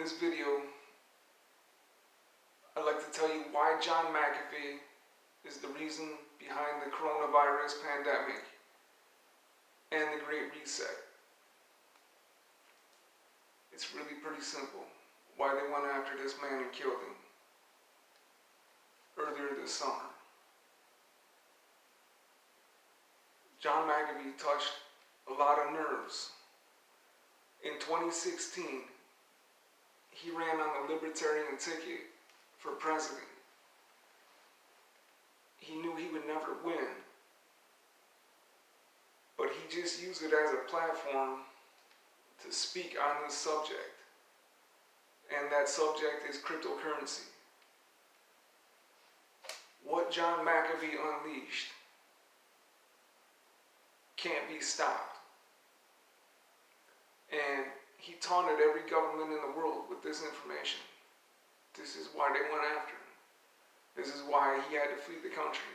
this video, I'd like to tell you why John Mcafee is the reason behind the coronavirus pandemic and the Great Reset. It's really pretty simple why they went after this man and killed him earlier this summer. John Mcafee touched a lot of nerves. In 2016, he ran on the Libertarian ticket for president. He knew he would never win, but he just used it as a platform to speak on this subject, and that subject is cryptocurrency. What John Mcafee unleashed can't be stopped. And he taunted every government in the world with this information. This is why they went after him. This is why he had to flee the country.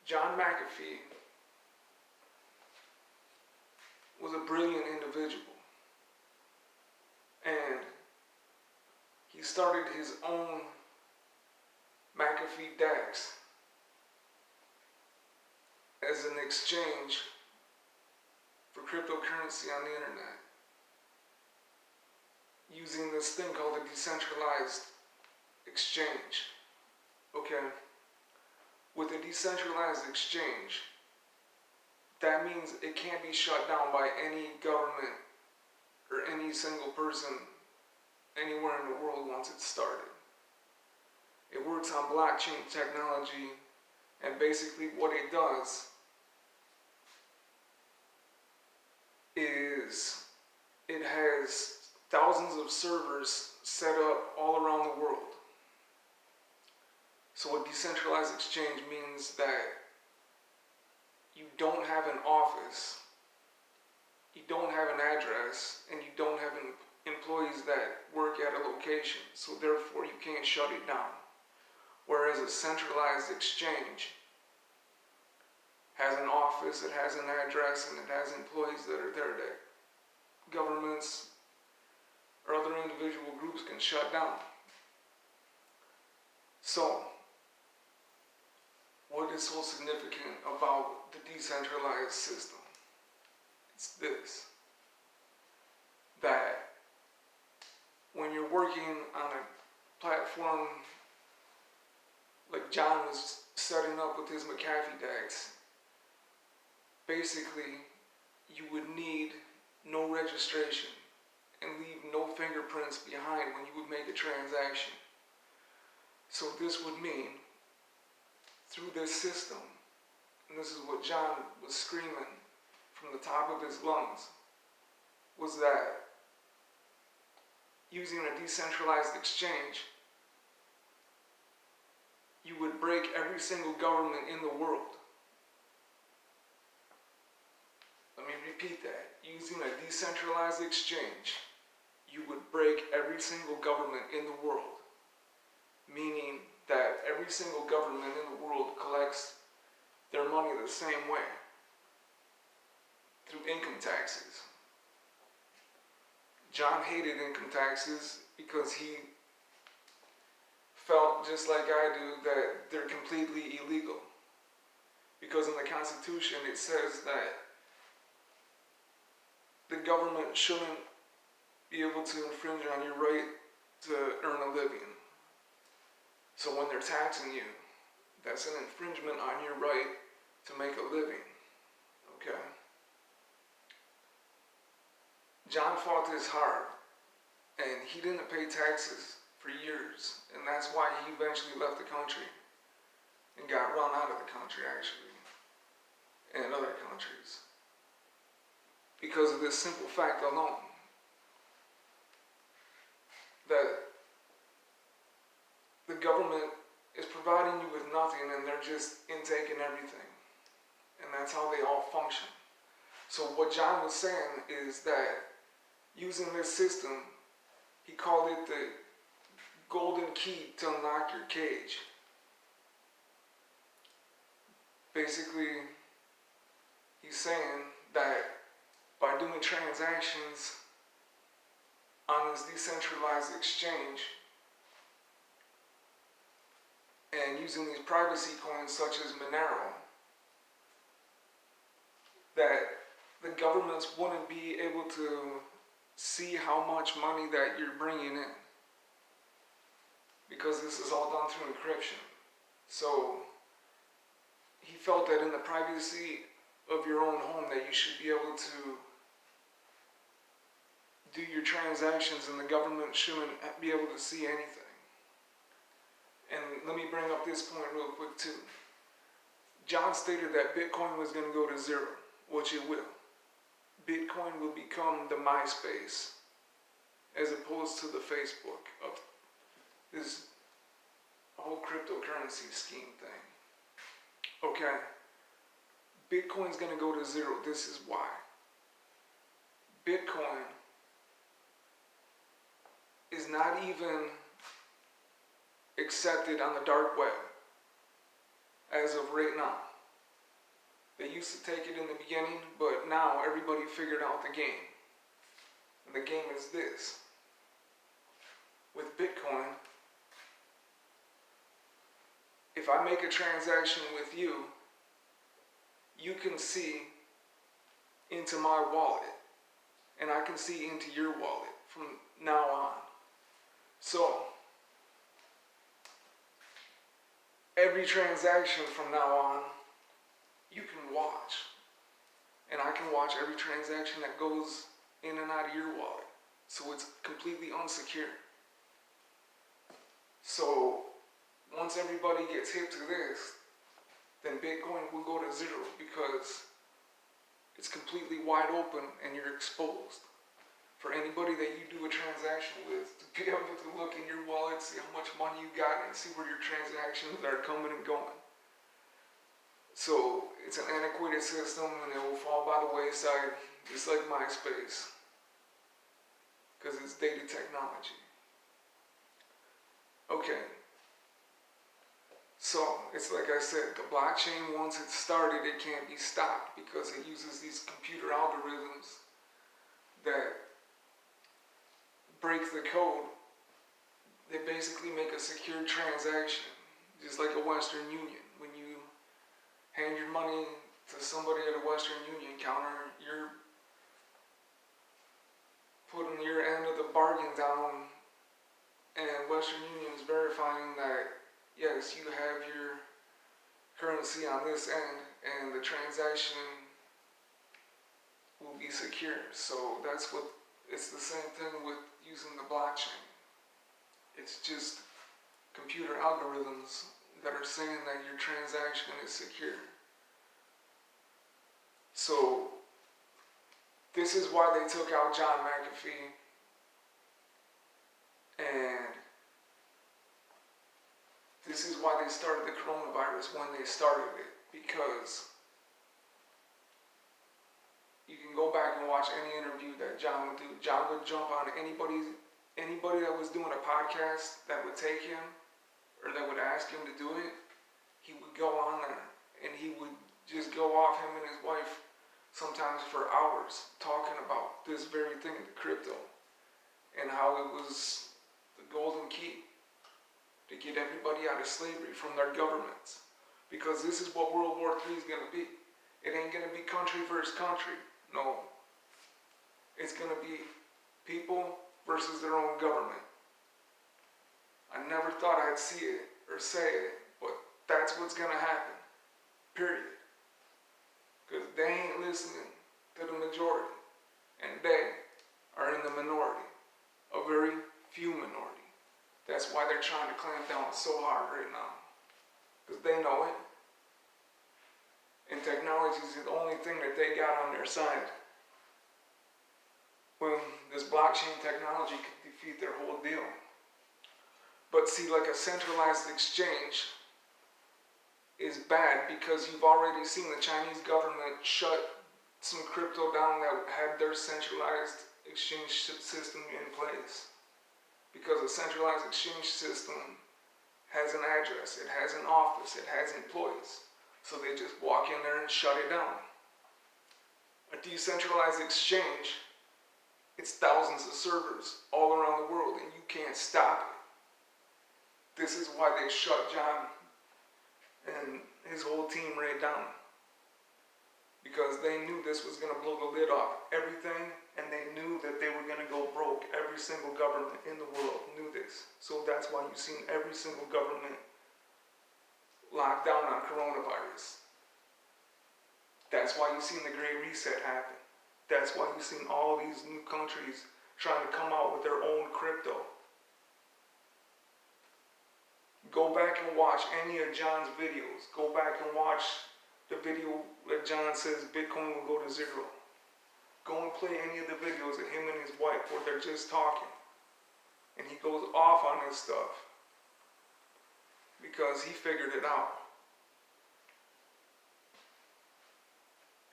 John Mcafee was a brilliant individual. And he started his own Mcafee DEX as an exchange for cryptocurrency on the internet, using this thing called a decentralized exchange. Okay? With a decentralized exchange, that means it can't be shut down by any government or any single person anywhere in the world once it's started. It works on blockchain technology, and basically what it does is it has thousands of servers set up all around the world. So a decentralized exchange means that you don't have an office, you don't have an address, and you don't have employees that work at a location, so therefore you can't shut it down. Whereas a centralized exchange has an office, it has an address, and it has employees that are there that governments or other individual groups can shut down. So, what is so significant about the decentralized system? It's this: that when you're working on a platform like John was setting up with his Mcafee DEX, basically you would need no registration and leave no fingerprints behind when you would make a transaction. So this would mean, through this system, and this is what John was screaming from the top of his lungs, was that using a decentralized exchange, you would break every single government in the world. Let me repeat that. Using a decentralized exchange, you would break every single government in the world. Meaning that every single government in the world collects their money the same way, through income taxes. John hated income taxes because he felt, just like I do, that they're completely illegal. Because in the Constitution it says that the government shouldn't be able to infringe on your right to earn a living. So when they're taxing you, that's an infringement on your right to make a living. Okay? John fought this hard, and he didn't pay taxes for years, and that's why he eventually left the country and got run out of the country, actually, and other countries, because of this simple fact alone, that the government is providing you with nothing and they're just intaking everything, and that's how they all function. So what John was saying is that using this system, he called it the golden key to unlock your cage. Basically, he's saying that by doing transactions on this decentralized exchange and using these privacy coins such as Monero, that the governments wouldn't be able to see how much money that you're bringing in, because this is all done through encryption. So he felt that in the privacy of your own home that you should be able to do your transactions and the government shouldn't be able to see anything. And let me bring up this point real quick too. John stated that Bitcoin was going to go to zero, which it will. Bitcoin will become the MySpace as opposed to the Facebook of this whole cryptocurrency scheme thing. Okay, Bitcoin's going to go to zero. This is why. Bitcoin is not even accepted on the dark web as of right now. They used to take it in the beginning, but now everybody figured out the game. And the game is this. With Bitcoin, if I make a transaction with you, you can see into my wallet, and I can see into your wallet from now on. So, every transaction from now on, you can watch. And I can watch every transaction that goes in and out of your wallet. So it's completely unsecure. So, once everybody gets hip to this, then Bitcoin will go to zero because it's completely wide open and you're exposed. For anybody that you do a transaction with, to be able to look in your wallet, see how much money you got, and see where your transactions are coming and going. So it's an antiquated system and it will fall by the wayside, just like MySpace, because it's dated technology. Okay. So, it's like I said, the blockchain, once it's started, it can't be stopped because it uses these computer algorithms that break the code. They basically make a secure transaction, just like a Western Union. When you hand your money to somebody at a Western Union counter, you're putting your end of the bargain down, and Western Union is verifying that yes, you have your currency on this end, and the transaction will be secure. So that's what, it's the same thing with using the blockchain. It's just computer algorithms that are saying that your transaction is secure. So this is why they took out John Mcafee, and this is why they started the coronavirus when they started it, because you can go back and watch any interview that John would do. John would jump on anybody that was doing a podcast that would take him or that would ask him to do it. He would go on there and he would just go off, him and his wife, sometimes for hours, talking about this very thing, the crypto, and how it was the golden key to get everybody out of slavery from their governments. Because this is what World War III is going to be. It ain't going to be country versus country. No. It's going to be people versus their own government. I never thought I'd see it or say it, but that's what's going to happen. Period. Because they ain't listening to the majority. And they are in the minority. A very few minority. That's why they're trying to clamp down so hard right now. Because they know it. And technology is the only thing that they got on their side. When this blockchain technology could defeat their whole deal. But see, like a centralized exchange is bad because you've already seen the Chinese government shut some crypto down that had their centralized exchange system in place. Because a centralized exchange system has an address, it has an office, it has employees. So they just walk in there and shut it down. A decentralized exchange, it's thousands of servers all around the world and you can't stop it. This is why they shut John and his whole team right down. Because they knew this was going to blow the lid off everything, and they knew that they were going to go broke. Every single government in the world knew this. So that's why you've seen every single government locked down on coronavirus. That's why you've seen the Great Reset happen. That's why you've seen all these new countries trying to come out with their own crypto. Go back and watch any of John's videos. Go back and watch the video that John says Bitcoin will go to zero. Go and play any of the videos of him and his wife where they're just talking. And he goes off on this stuff. Because he figured it out.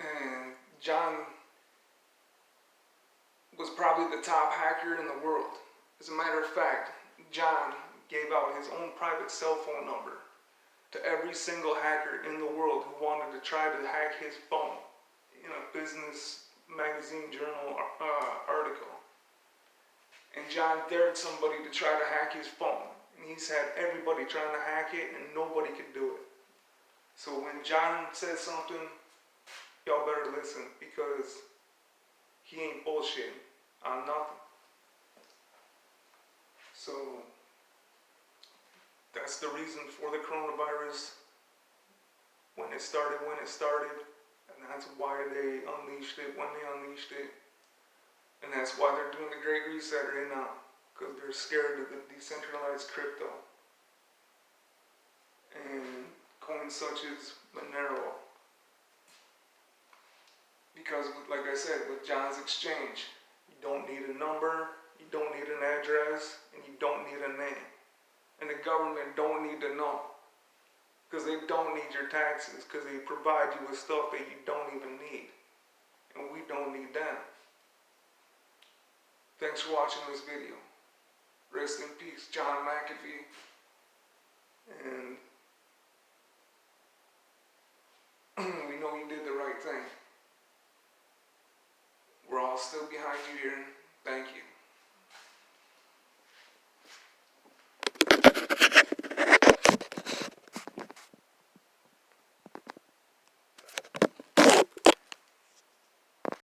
And John was probably the top hacker in the world. As a matter of fact, John gave out his own private cell phone number to every single hacker in the world who wanted to try to hack his phone in a business magazine journal article. And John dared somebody to try to hack his phone. And he's had everybody trying to hack it and nobody could do it. So when John says something, y'all better listen because he ain't bullshitting on nothing. So that's the reason for the coronavirus when it started, and that's why they unleashed it when they unleashed it, and that's why they're doing the Great Reset right now, because they're scared of the decentralized crypto and coins such as Monero. Because, like I said, with John's exchange, you don't need a number, you don't need an address, and you don't need a name. And the government don't need to know. Because they don't need your taxes. Because they provide you with stuff that you don't even need. And we don't need them. Thanks for watching this video. Rest in peace, John Mcafee. And we know you did the right thing. We're all still behind you here. Thank you.